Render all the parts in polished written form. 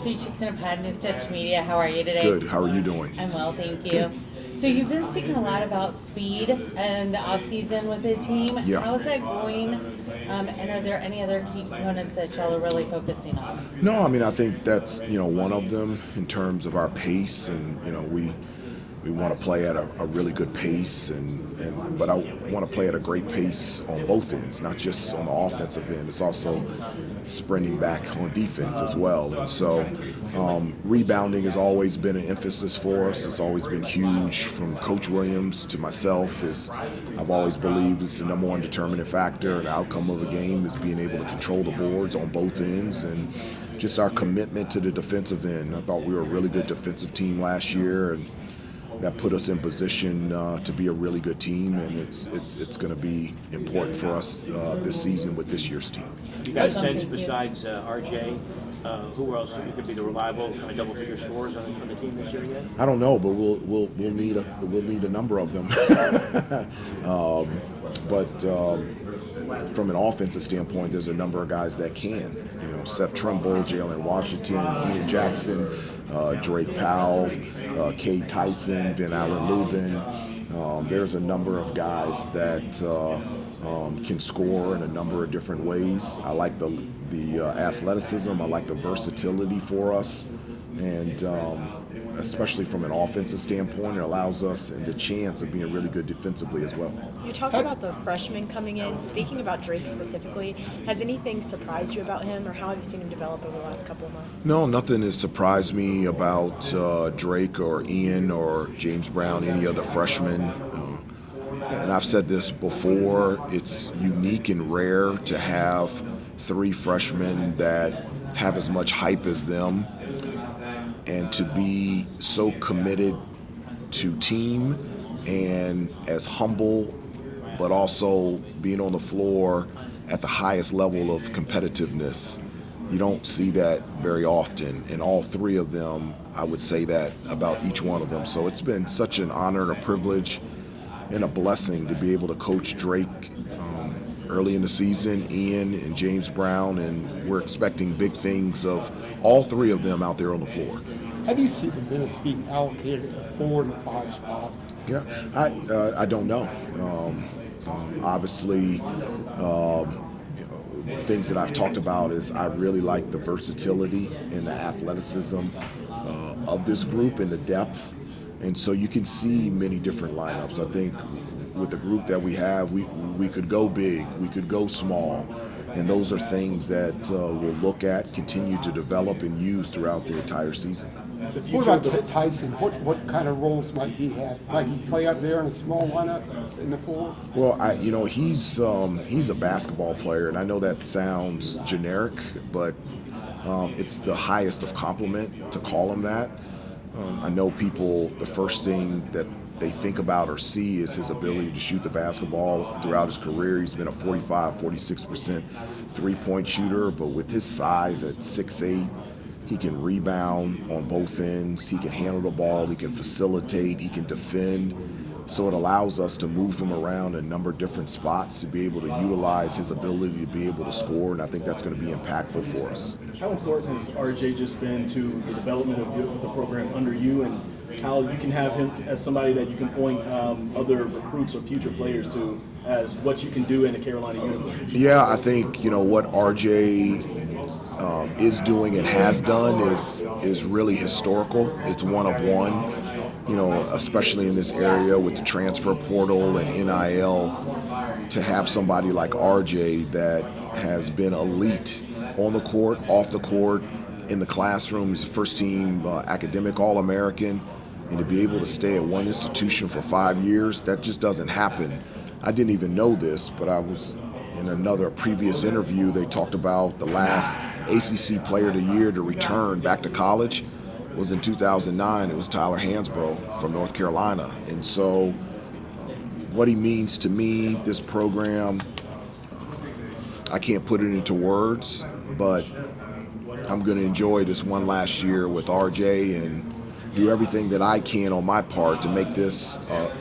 Three Chicks in a Pod, News Touch Media. How are you today? Good. How are you doing? I'm well, thank you. So you've been speaking a lot about speed and the offseason with the team. Yeah. How's that going? And are there any other key components that y'all are really focusing on? No, I mean, I think that's, one of them in terms of our pace, and, we want to play at a really good pace, but I want to play at a great pace on both ends, not just on the offensive end. It's also sprinting back on defense as well. And so rebounding has always been an emphasis for us. It's always been huge from Coach Williams to myself. I've always believed it's the number one determining factor in the outcome of a game is being able to control the boards on both ends, and just our commitment to the defensive end. I thought we were a really good defensive team last year, and that put us in position to be a really good team, and it's going to be important for us this season with this year's team. You guys sense besides RJ, who else could be the reliable kind of double-figure scorers on the team this year yet? I don't know, but we'll need a number of them. But from an offensive standpoint, there's a number of guys that can. Seth Trimble, Jalen Washington, Ian Jackson, Drake Powell, Cade Tyson, Van Allen Lubin. There's a number of guys that can score in a number of different ways. I like the athleticism. I like the versatility for us, and especially from an offensive standpoint, it allows us the chance of being really good defensively as well. You talked about the freshmen coming in. Speaking about Drake specifically, has anything surprised you about him, or how have you seen him develop over the last couple of months? No, nothing has surprised me about Drake or Ian or James Brown, any other freshman. And I've said this before, it's unique and rare to have three freshmen that have as much hype as them, and to be so committed to team and as humble, but also being on the floor at the highest level of competitiveness. You don't see that very often, and all three of them, I would say that about each one of them. So it's been such an honor and a privilege and a blessing to be able to coach Drake early in the season, Ian and James Brown, and we're expecting big things of all three of them out there on the floor. How do you see the minutes being allocated at the 4 and the 5 spot? Yeah, I don't know. Obviously, things that I've talked about is I really like the versatility and the athleticism of this group and the depth. And so you can see many different lineups. I think with the group that we have, we could go big, we could go small. And those are things that we'll look at, continue to develop, and use throughout the entire season. What about Tyson? What kind of roles might he have? Might he play up there in a small lineup in the 4? Well, he's a basketball player, and I know that sounds generic, but it's the highest of compliment to call him that. I know people, the first thing that they think about or see is his ability to shoot the basketball. Throughout his career, he's been a 46% three-point shooter, but with his size at 6'8", he can rebound on both ends, he can handle the ball, he can facilitate, he can defend. So it allows us to move him around a number of different spots to be able to utilize his ability to be able to score, and I think that's going to be impactful for us. How important has RJ just been to the development of the program under you, and how you can have him as somebody that you can point other recruits or future players to as what you can do in a Carolina uniform? Yeah, I think what RJ is doing and has done is really historical. It's one of one. Especially in this area with the transfer portal and NIL, to have somebody like RJ that has been elite on the court, off the court, in the classroom. He's a first-team academic All-American, and to be able to stay at one institution for 5 years, that just doesn't happen. I didn't even know this, but I was in another previous interview, they talked about the last ACC Player of the Year to return back to college was in 2009. It was Tyler Hansbrough from North Carolina. And so what he means to me, this program, I can't put it into words, but I'm going to enjoy this one last year with RJ and do everything that I can on my part to make this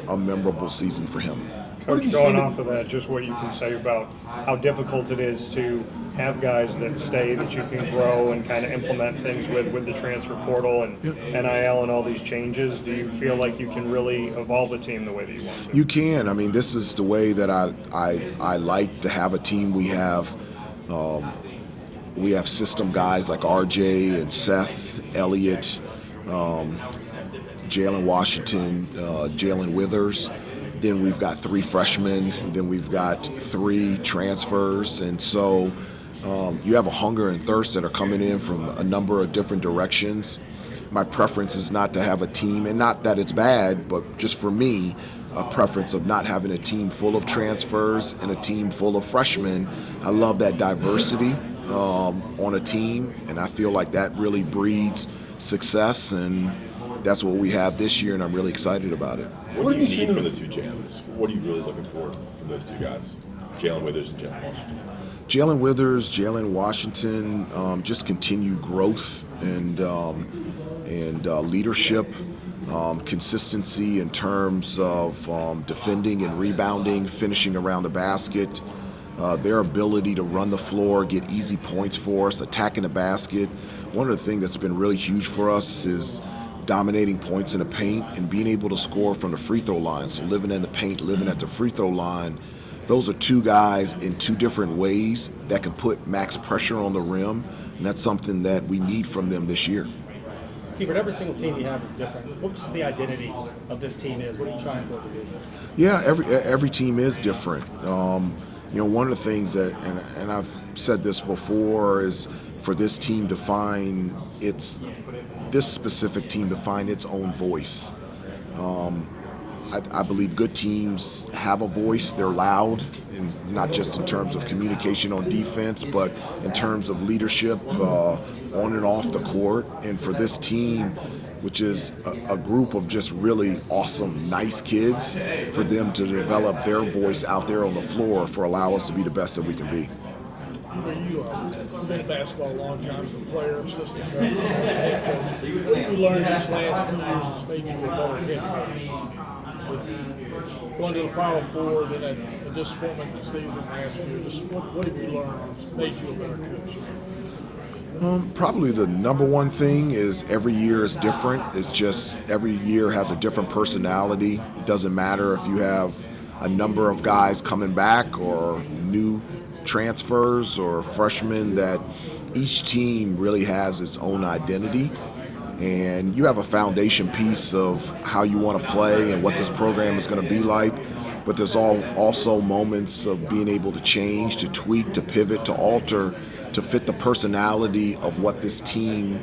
a memorable season for him. What have Coach, you going seen? off of that, just what you can say about how difficult it is to have guys that stay, that you can grow and kind of implement things with the transfer portal and NIL and all these changes. Do you feel like you can really evolve a team the way that you want to? You can. I mean, this is the way that I like to have a team. We have system guys like RJ and Seth, Elliott, Jalen Washington, Jalen Withers. Then we've got 3 freshmen. Then we've got 3 transfers. And so you have a hunger and thirst that are coming in from a number of different directions. My preference is not to have a team, and not that it's bad, but just for me, a preference of not having a team full of transfers and a team full of freshmen. I love that diversity on a team, and I feel like that really breeds success, and that's what we have this year, and I'm really excited about it. What do you need from the 2 Jalens? What are you really looking for from those 2 guys, Jalen Withers and Jalen Washington? Jalen Withers, Jalen Washington, just continued growth and leadership, consistency in terms of defending and rebounding, finishing around the basket, their ability to run the floor, get easy points for us, attacking the basket. One of the things that's been really huge for us is dominating points in the paint and being able to score from the free throw line. So living in the paint, living at the free throw line, those are 2 guys in 2 different ways that can put max pressure on the rim, and that's something that we need from them this year. Hubert, every single team you have is different. What's the identity of this team is? What are you trying for it to be? Yeah, every team is different. One of the things that, and I've said this before, is for this team to find this specific team to find its own voice. I believe good teams have a voice. They're loud, and not just in terms of communication on defense, but in terms of leadership on and off the court. And for this team, which is a group of just really awesome, nice kids, for them to develop their voice out there on the floor allow us to be the best that we can be. You've been in basketball a long time as a player, assistant coach, head coach. What have you learned these last few years that's made you a better head coach? Going to the Final Four, then a disappointment this season last year. What have you learned that's made you a better coach? Probably the number one thing is every year is different. It's just every year has a different personality. It doesn't matter if you have a number of guys coming back or new transfers or freshmen, that each team really has its own identity. And you have a foundation piece of how you want to play and what this program is going to be like. But there's also moments of being able to change, to tweak, to pivot, to alter, to fit the personality of what this team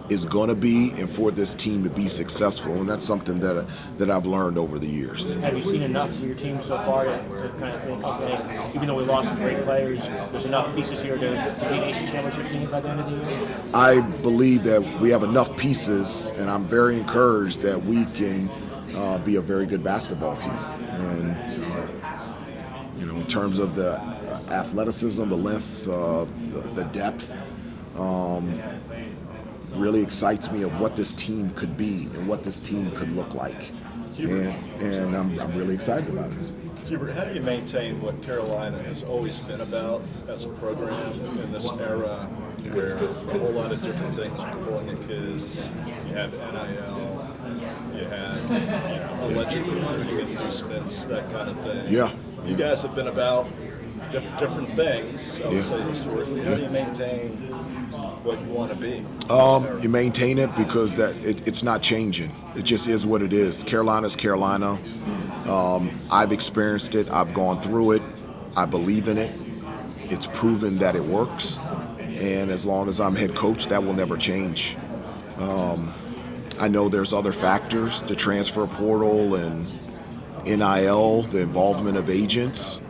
is going to be and for this team to be successful. And that's something that I've learned over the years. Have you seen enough of your team so far to kind of think, okay, even though we lost some great players, there's enough pieces here to be an ACC championship team by the end of the year? I believe that we have enough pieces, and I'm very encouraged that we can be a very good basketball team. And in terms of the athleticism, the length, the depth, really excites me of what this team could be and what this team could look like. And I'm really excited about it. Hubert, how do you maintain what Carolina has always been about as a program in this era where a whole lot of different things are pulling at kids? You have NIL, you have alleged recruiting inducements, that kind of thing. Yeah. You guys have been about different things, I would say, historically. How do you maintain what you want to be? You maintain it because it's not changing. It just is what it is. Carolina's Carolina. I've experienced it. I've gone through it. I believe in it. It's proven that it works. And as long as I'm head coach, that will never change. I know there's other factors, the transfer portal and NIL, the involvement of agents.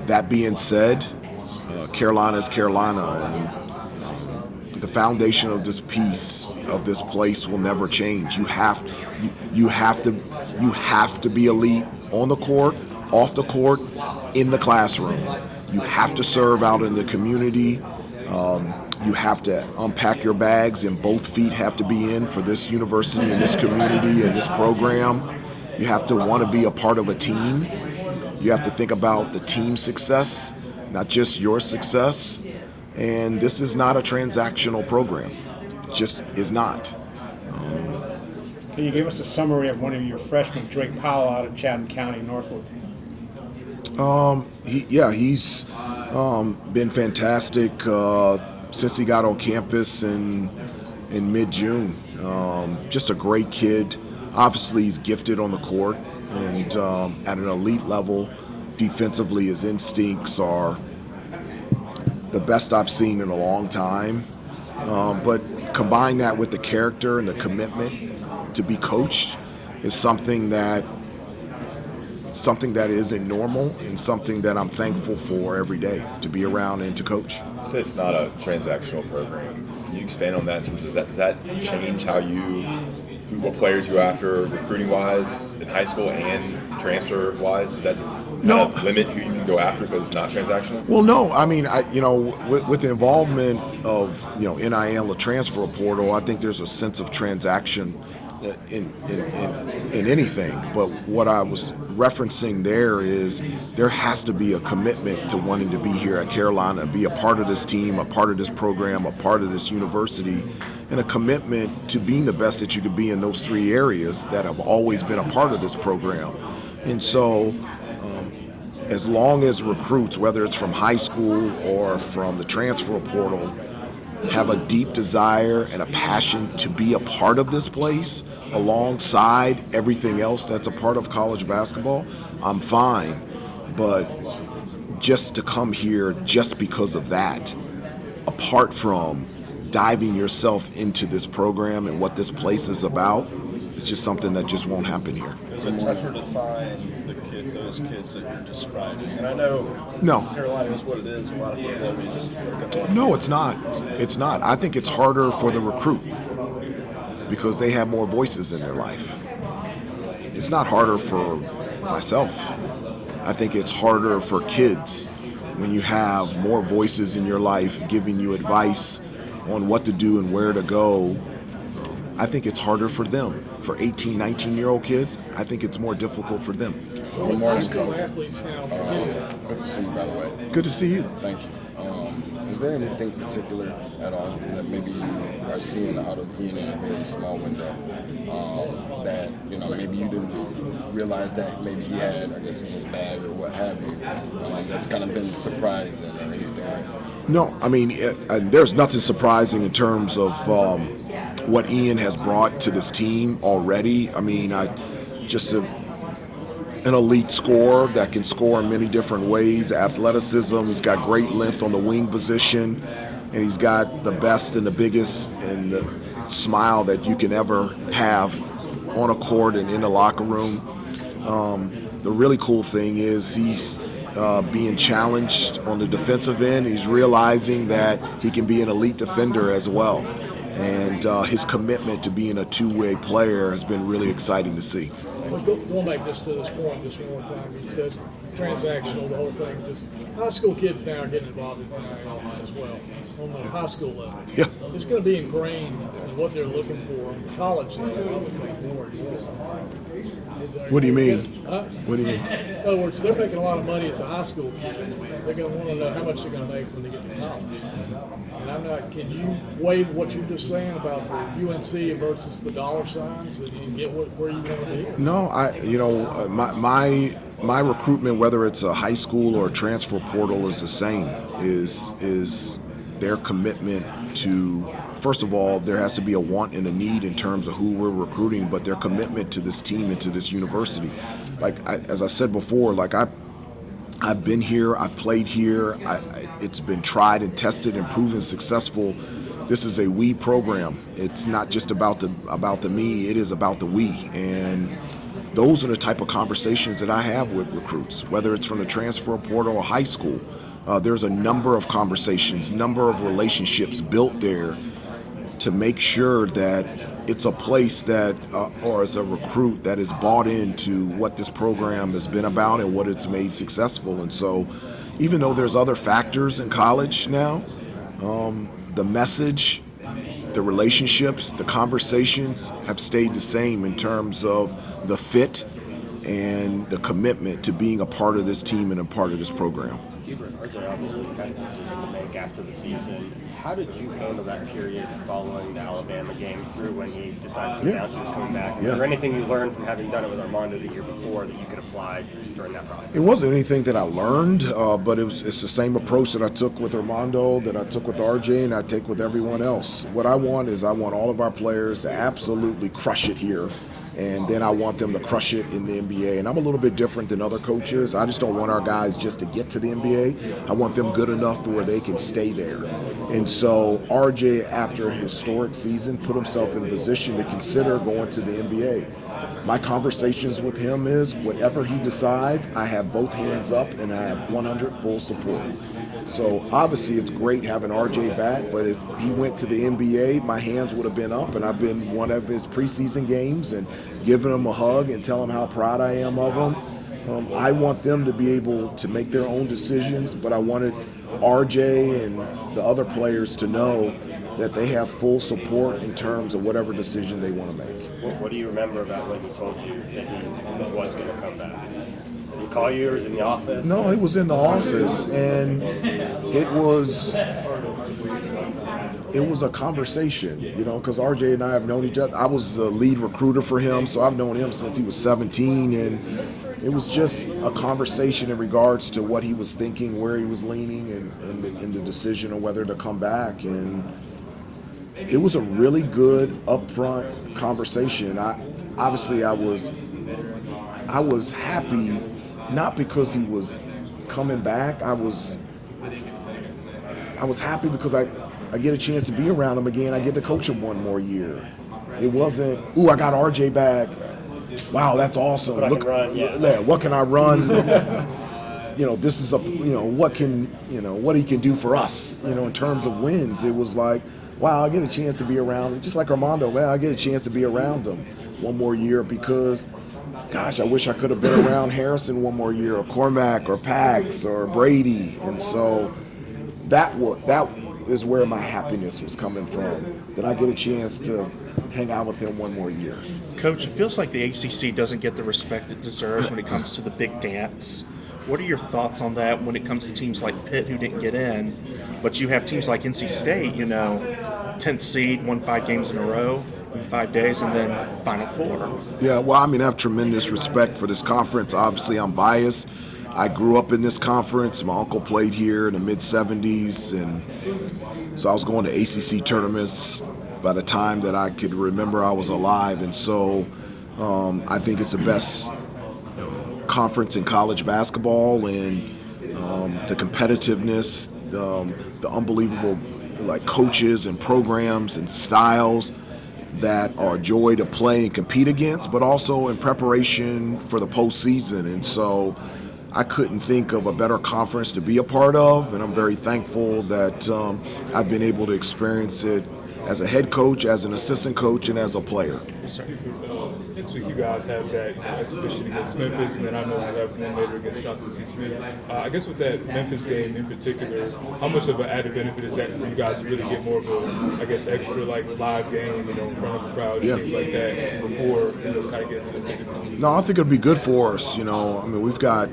That being said, Carolina is Carolina, and the foundation of this piece, of this place, will never change. You have to be elite on the court, off the court, in the classroom. You have to serve out in the community. You have to unpack your bags, and both feet have to be in for this university and this community and this program. You have to want to be a part of a team. You have to think about the team success, not just your success. And this is not a transactional program. It just is not. Can you give us a summary of one of your freshmen, Drake Powell, out of Chatham County, Northwood? He's been fantastic since he got on campus in mid-June. Just a great kid. Obviously, he's gifted on the court, and at an elite level, defensively, his instincts are the best I've seen in a long time. But combine that with the character and the commitment to be coached is something that isn't normal, and something that I'm thankful for every day to be around and to coach. You said it's not a transactional program. Can you expand on that? Does that change how what players you go after recruiting-wise in high school and transfer-wise? Does that limit who you can go after because it's not transactional? Well, no. I mean, with the involvement of NIL, the transfer portal, I think there's a sense of transaction in anything. But what I was referencing there is there has to be a commitment to wanting to be here at Carolina and be a part of this team, a part of this program, a part of this university, and a commitment to being the best that you can be in those three areas that have always been a part of this program. And so as long as recruits, whether it's from high school or from the transfer portal, have a deep desire and a passion to be a part of this place alongside everything else that's a part of college basketball, I'm fine. But just to come here just because of that, apart from diving yourself into this program and what this place is about, it's just something that just won't happen here. Is it tougher to find those kids that you're describing? And I know Carolina is what it is. A lot of people always are going to. No, it's not. It's not. I think it's harder for the recruit because they have more voices in their life. It's not harder for myself. I think it's harder for kids when you have more voices in your life giving you advice on what to do and where to go. I think it's harder for them. For 18, 19-year-old kids, I think it's more difficult for them. Good morning, Coach. Good to see you, by the way. Good to see you. Thank you. Is there anything particular at all that maybe you are seeing out of being in a very small window that maybe you didn't realize that maybe he had, I guess, in his bag or what have you, that's kind of been surprising or anything like that? No, I mean, there's nothing surprising in terms of what Ian has brought to this team already. I mean, an elite scorer that can score in many different ways. Athleticism, he's got great length on the wing position, and he's got the best and the biggest and the smile that you can ever have on a court and in the locker room. The really cool thing is he's being challenged on the defensive end. He's realizing that he can be an elite defender as well. And his commitment to being a two-way player has been really exciting to see. Going back just to this point, just one more time, he says transactional, the whole thing. Just high school kids now are getting involved in NIL as well on the high school level. Yeah. It's going to be ingrained in what they're looking for in college level, more and more. What do you mean? Huh? What do you mean? In other words, they're making a lot of money as a high school kid. They're going to want to know how much they're going to make when they get to college. And I'm not. Can you weigh what you're just saying about the UNC versus the dollar signs and get where you want to be? No, my recruitment, whether it's a high school or a transfer portal, is the same. Is their commitment to. First of all, there has to be a want and a need in terms of who we're recruiting, but their commitment to this team and to this university. As I said before, I've been here, I've played here, it's been tried and tested and proven successful. This is a we program. It's not just about the me, it is about the we. And those are the type of conversations that I have with recruits, whether it's from the transfer portal or high school. There's a number of conversations, number of relationships built there to make sure that it's a place that, or as a recruit that is bought into what this program has been about and what it's made successful. And so even though there's other factors in college now, the message, the relationships, the conversations have stayed the same in terms of the fit and the commitment to being a part of this team and a part of this program. Hubert, RJ obviously got a decision to make after the season. How did you handle that period following the Alabama game through when he decided to announce he was coming back? Was there anything you learned from having done it with Armando the year before that you could apply during that process? It wasn't anything that I learned, but it's the same approach that I took with Armando, that I took with RJ, and I take with everyone else. What I want is I want all of our players to absolutely crush it here, and then I want them to crush it in the NBA. And I'm a little bit different than other coaches. I just don't want our guys just to get to the NBA. I want them good enough to where they can stay there. And so RJ, after a historic season, put himself in a position to consider going to the NBA. My conversations with him is whatever he decides, I have both hands up and I have 100 full support. So obviously it's great having RJ back, but if he went to the NBA, my hands would have been up, and I've been one of his preseason games and giving him a hug and tell him how proud I am of him. I want them to be able to make their own decisions, but I wanted RJ and the other players to know that they have full support in terms of whatever decision they want to make. What do you remember about when he told you that he was going to come back? Did he call you, or was he in the office? No, he was in the office, and it was a conversation, because RJ and I have known each other. I was the lead recruiter for him, so I've known him since he was 17, and it was just a conversation in regards to what he was thinking, where he was leaning, and the decision of whether to come back. And it was a really good upfront conversation. I was happy, not because he was coming back. I was happy because I get a chance to be around him again. I get to coach him one more year. It wasn't, ooh, I got RJ back. Wow, that's awesome. Look, what can I run? This is what he can do for us, in terms of wins. It was like, wow, I get a chance to be around him. Just like Armando, I get a chance to be around him one more year because, gosh, I wish I could have been around Harrison one more year, or Cormac, or Pax, or Brady. And so that is where my happiness was coming from, that I get a chance to hang out with him one more year. Coach, it feels like the ACC doesn't get the respect it deserves when it comes to the big dance. What are your thoughts on that when it comes to teams like Pitt, who didn't get in, but you have teams like NC State, 10th seed, won 5 games in a row in 5 days, and then Final Four? Yeah, well, I have tremendous respect for this conference. Obviously, I'm biased. I grew up in this conference. My uncle played here in the mid-'70s, and so I was going to ACC tournaments by the time that I could remember I was alive. And so I think it's the best conference in college basketball, and the competitiveness, the unbelievable coaches and programs and styles that are a joy to play and compete against, but also in preparation for the postseason. And so I couldn't think of a better conference to be a part of, and I'm very thankful that I've been able to experience it as a head coach, as an assistant coach, and as a player. Next week you guys have that exhibition against Memphis, and then I know you have one later against Johnson C. Smith. I guess with that Memphis game in particular, how much of an added benefit is that for you guys to really get more of a, extra live game, in front of the crowd and things like that before, kind of get to the end of the season? No, I think it'll be good for us. We've got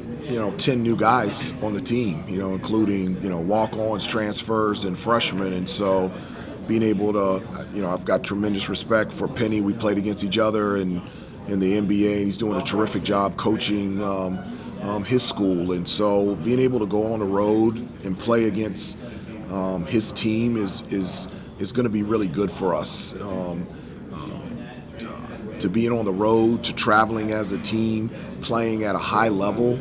10 new guys on the team, including walk-ons, transfers, and freshmen, and so being able to, I've got tremendous respect for Penny. We played against each other in the NBA, and he's doing a terrific job coaching his school. And so being able to go on the road and play against his team is going to be really good for us. To being on the road, to traveling as a team, playing at a high level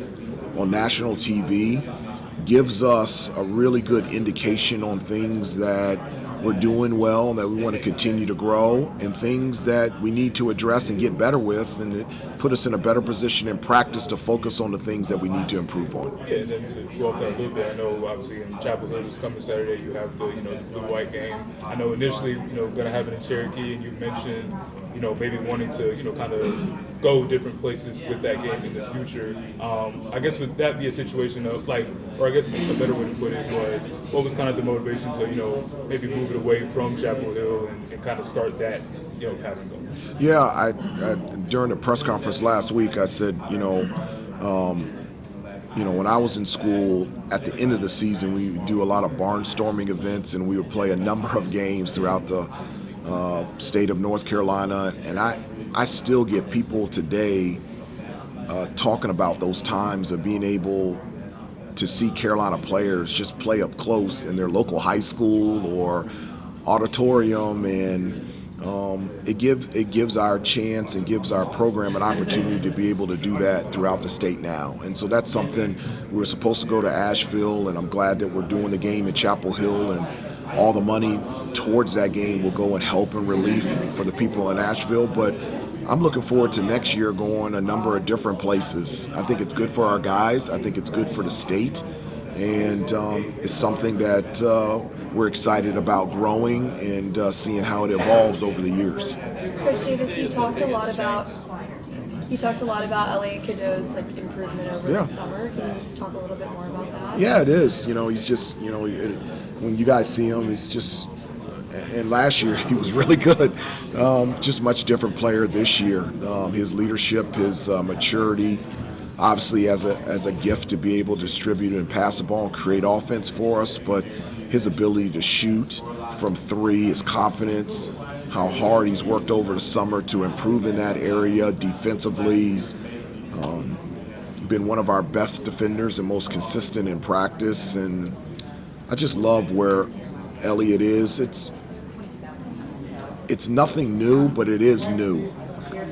on national TV gives us a really good indication on things that we're doing well and that we want to continue to grow, and things that we need to address and get better with, and it put us in a better position in practice to focus on the things that we need to improve on. Yeah, and then to go off that a little bit, I know obviously in Chapel Hill this coming Saturday you have the blue-white game. I know initially going to have it in Cherokee, and you mentioned maybe wanting to kind of go different places with that game in the future. I guess would that be a situation of or I guess a better way to put it was, what was kind of the motivation to maybe move move it away from Chapel Hill and kind of start that pattern going? Yeah, I during the press conference last week, I said, when I was in school, at the end of the season, we would do a lot of barnstorming events, and we would play a number of games throughout the state of North Carolina. And I still get people today talking about those times of being able to see Carolina players just play up close in their local high school or auditorium, and it gives our chance and gives our program an opportunity to be able to do that throughout the state now. And so that's something we were supposed to go to Asheville, and I'm glad that we're doing the game in Chapel Hill, and all the money towards that game will go and help and relief for the people in Asheville. But I'm looking forward to next year going a number of different places. I think it's good for our guys. I think it's good for the state. And it's something that we're excited about growing and seeing how it evolves over the years. Coach Davis, you talked a lot about Elliot Cadeau's improvement over the summer. Can you talk a little bit more about that? Yeah, it is. He's just when you guys see him, he's just. And last year he was really good. Just much different player this year. His leadership, his maturity, obviously as a gift to be able to distribute and pass the ball and create offense for us, but his ability to shoot from three, his confidence, how hard he's worked over the summer to improve in that area defensively. He's been one of our best defenders and most consistent in practice, and I just love where Elliot is. It's nothing new, but it is new.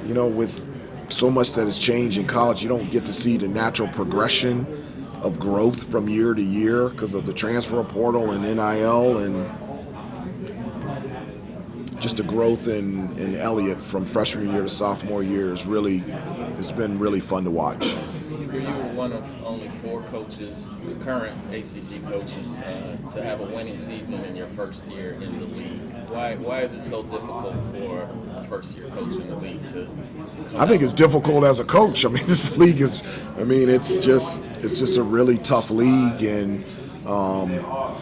With so much that has changed in college, you don't get to see the natural progression of growth from year to year because of the transfer portal and NIL, and just the growth in Elliott from freshman year to sophomore year it's been really fun to watch. You were one of only 4 coaches, current ACC coaches, to have a winning season in your first year in the league. Why is it so difficult for a first-year coach in the league to? I think it's difficult as a coach. This league is. It's just a really tough league, and I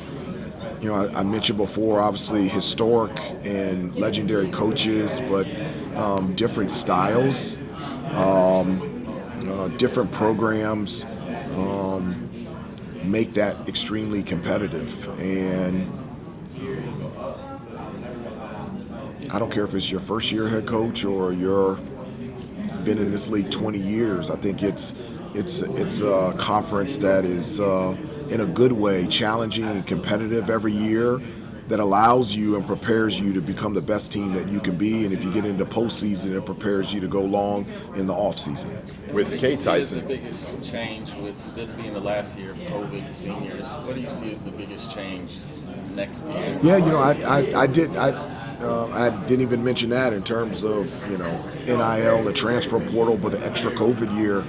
mentioned before, obviously historic and legendary coaches, but different styles. Different programs make that extremely competitive, and I don't care if it's your first year head coach or you're been in this league 20 years. I think it's a conference that is in a good way challenging and competitive every year, that allows you and prepares you to become the best team that you can be. And if you get into postseason, it prepares you to go long in the offseason. With Kate Tyson, the biggest change with this being the last year of COVID seniors, what do you see as the biggest change next year? Yeah, I didn't even mention that in terms of NIL, the transfer portal, but the extra COVID year.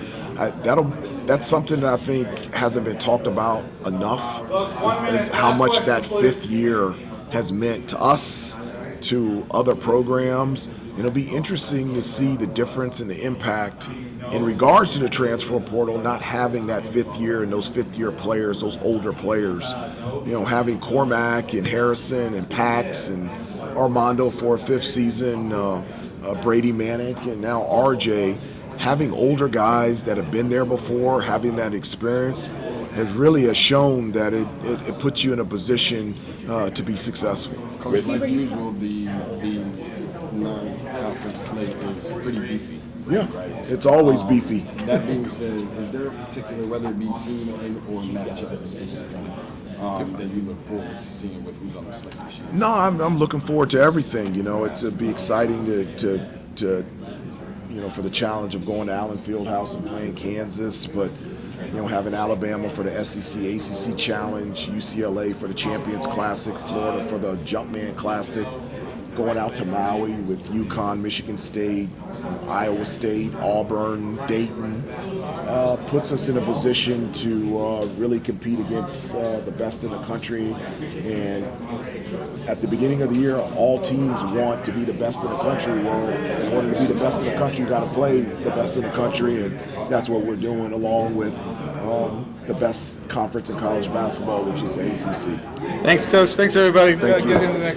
That's something that I think hasn't been talked about enough. Is how much that 5th year has meant to us, to other programs. It'll be interesting to see the difference and the impact in regards to the transfer portal, not having that 5th year and those 5th year players, those older players. Having Cormac and Harrison and Pax and Armando for a 5th season, Brady Manick, and now RJ, having older guys that have been there before, having that experience, has shown that it puts you in a position to be successful. Coach, like usual, the non-conference slate is pretty beefy. Yeah, it's always beefy. That being said, is there a particular, whether it be team or matchup specifically, that you look forward to seeing with who's on the slate this year? No, I'm looking forward to everything. It'd be exciting to for the challenge of going to Allen Fieldhouse and playing Kansas, but having Alabama for the SEC, ACC Challenge, UCLA for the Champions Classic, Florida for the Jumpman Classic, going out to Maui with UConn, Michigan State, Iowa State, Auburn, Dayton, puts us in a position to really compete against the best in the country. And at the beginning of the year, all teams want to be the best in the country. Well, in order to be the best in the country, you got to play the best in the country, and that's what we're doing, along with the best conference in college basketball, which is the ACC. Thanks, Coach. Thanks, everybody. Thank you. Get into the next